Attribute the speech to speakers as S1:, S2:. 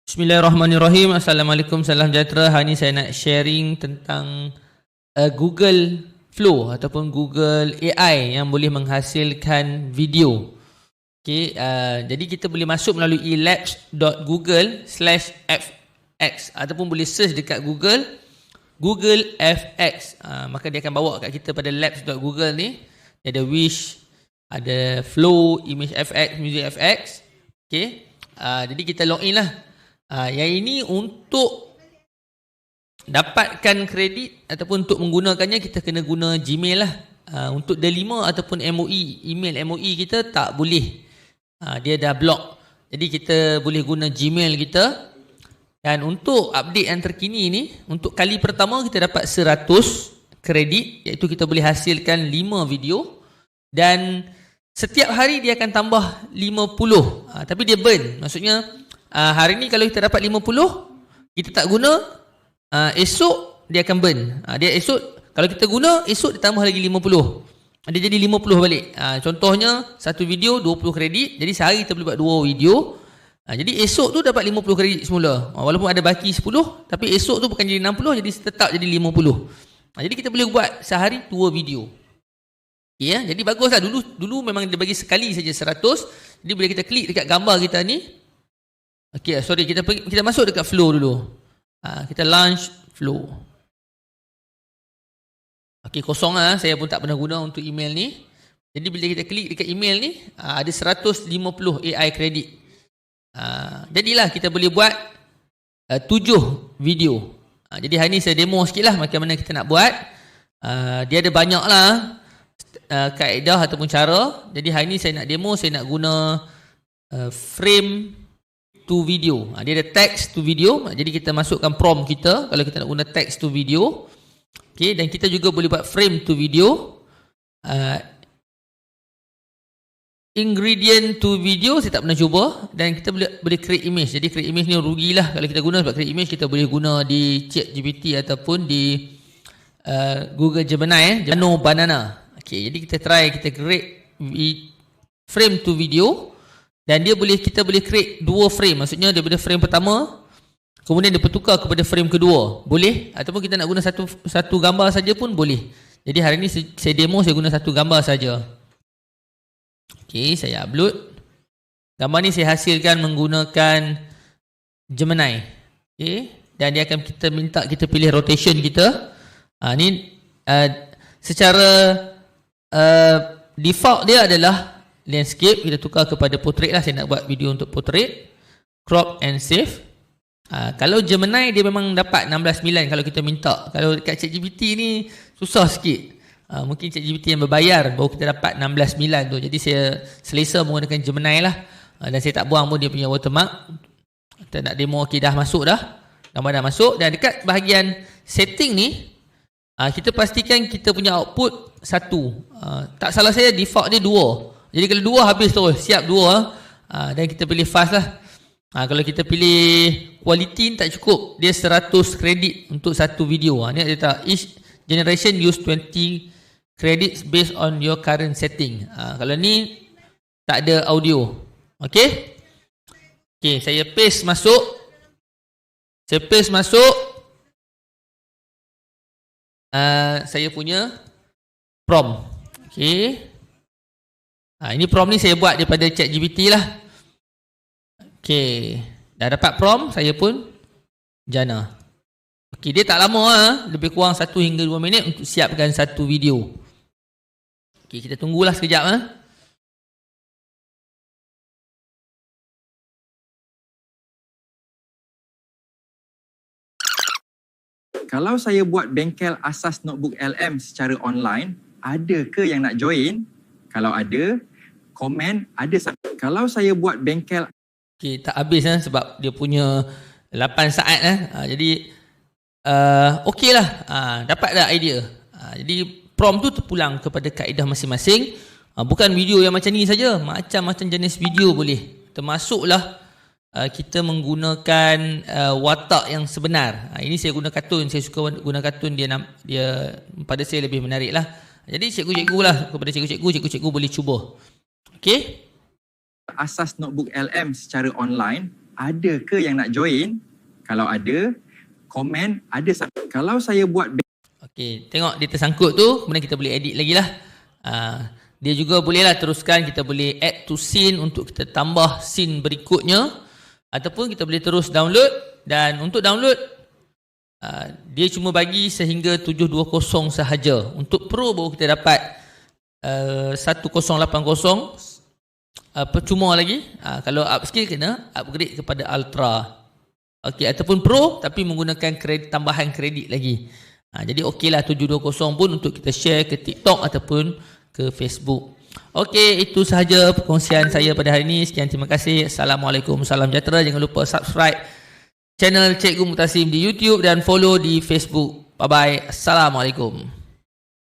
S1: Bismillahirrahmanirrahim. Assalamualaikum, salam sejahtera. Hari ini saya nak sharing tentang Google Flow ataupun Google AI yang boleh menghasilkan video. Okay, jadi kita boleh masuk melalui labs.google/fx ataupun boleh search dekat Google FX. Maka dia akan bawa kat kita pada labs.google ni. Dia ada Wish, ada Flow, Image FX, Music FX. Okay, jadi kita login lah. Yang ini untuk dapatkan kredit ataupun untuk menggunakannya kita kena guna Gmail lah. Untuk D5 ataupun MOE, email MOE kita tak boleh. Dia dah block. Jadi kita boleh guna Gmail kita. Dan untuk update yang terkini ni, untuk kali pertama kita dapat 100 kredit, iaitu kita boleh hasilkan 5 video. Dan setiap hari dia akan tambah 50. Tapi dia burn. Maksudnya hari ni kalau kita dapat 50, kita tak guna, esok dia akan burn. Dia esok, kalau kita guna, esok dia tambah lagi 50. Dia jadi 50 balik. Contohnya, satu video 20 kredit, jadi sehari kita boleh buat 2 video. Jadi esok tu dapat 50 kredit semula. Walaupun ada baki 10, tapi esok tu bukan jadi 60, jadi tetap jadi 50. Jadi kita boleh buat sehari 2 video. Okay, ya? Jadi baguslah. Dulu memang dia bagi sekali saja 100. Jadi boleh kita klik dekat gambar kita ni. Okay, sorry, kita masuk dekat Flow dulu. Kita launch Flow. Okay, kosong lah. Saya pun tak pernah guna untuk email ni. Jadi bila kita klik dekat email ni, ada 150 AI kredit. Jadilah kita boleh buat 7 video. Jadi hari ni saya demo sikit lah macam mana kita nak buat. Dia ada banyak lah kaedah ataupun cara. Jadi hari ni saya nak demo, saya nak guna frame to video. Dia ada text to video. Jadi kita masukkan prompt kita kalau kita nak guna text to video. Okay, dan kita juga boleh buat frame to video. Ingredient to video saya tak pernah cuba. Dan kita boleh create image. Jadi create image ni rugilah kalau kita guna, sebab create image kita boleh guna di ChatGPT ataupun di Google Gemini, Nano Banana. Okay, jadi kita try, kita create frame to video. Dan kita boleh create 2 frame. Maksudnya daripada frame pertama, kemudian dia bertukar kepada frame kedua. Boleh. Ataupun kita nak guna satu gambar saja pun boleh. Jadi hari ni saya demo, saya guna satu gambar saja. Okay, saya upload. Gambar ni saya hasilkan menggunakan Gemini. Okay, dan dia akan kita minta kita pilih rotation kita. Ni secara default dia adalah landscape. Kita tukar kepada portrait lah. Saya nak buat video untuk portrait. Crop and save. Kalau Gemini dia memang dapat 16:9 kalau kita minta. Kalau dekat ChatGPT ni susah sikit. Mungkin ChatGPT yang berbayar baru kita dapat 16:9 tu. Jadi saya selesa menggunakan Gemini lah. Dan saya tak buang pun dia punya watermark. Kita nak demo, okay, dah masuk dah. Gambar dah masuk. Dan dekat bahagian setting ni, kita pastikan kita punya output 1. Tak salah saya default dia 2. Jadi kalau 2 habis terus, siap 2. Dan kita pilih fast lah. Kalau kita pilih quality tak cukup. Dia 100 kredit untuk satu video. Ni dia tak, each generation use 20 credits based on your current setting. Kalau ni tak ada audio. Okay, saya paste masuk. Saya punya prompt. Okay, ini prompt ni saya buat daripada ChatGPT lah. Okay, dah dapat prompt, saya pun jana. Okay, dia tak lama lah. Lebih kurang 1 hingga 2 minit untuk siapkan satu video. Okay, kita tunggulah sekejap lah.
S2: Kalau saya buat bengkel asas notebook LM secara online, ada ke yang nak join? Kalau ada, komen ada. Kalau saya buat bengkel...
S1: Okay, tak habis lah sebab dia punya 8 saat lah. Jadi, okey lah. Dapat dah idea. Jadi, prompt tu terpulang kepada kaedah masing-masing. Bukan video yang macam ni saja. Macam-macam jenis video boleh. Termasuklah kita menggunakan watak yang sebenar. Ini saya guna kartun. Saya suka guna kartun. Dia pada saya lebih menarik lah. Jadi cikgu-cikgu lah, kepada cikgu-cikgu boleh cuba. Okey.
S2: Asas notebook LM secara online, ada ke yang nak join? Kalau ada, komen ada. Kalau saya buat
S1: okey, tengok dia tersangkut tu, kemudian kita boleh edit lagi lah. Dia juga bolehlah teruskan, kita boleh add to scene untuk kita tambah scene berikutnya, ataupun kita boleh terus download. Dan untuk download, dia cuma bagi sehingga 720 sahaja. Untuk Pro baru kita dapat 1080, percuma lagi. Kalau upscale kena upgrade kepada Ultra. Okey, ataupun Pro tapi menggunakan tambahan kredit lagi. Jadi okeylah 720 pun untuk kita share ke TikTok ataupun ke Facebook. Okey, itu sahaja perkongsian saya pada hari ini. Sekian, terima kasih. Assalamualaikum, salam sejahtera. Jangan lupa subscribe channel Cikgu Mutasim di YouTube dan follow di Facebook. Bye bye. Assalamualaikum.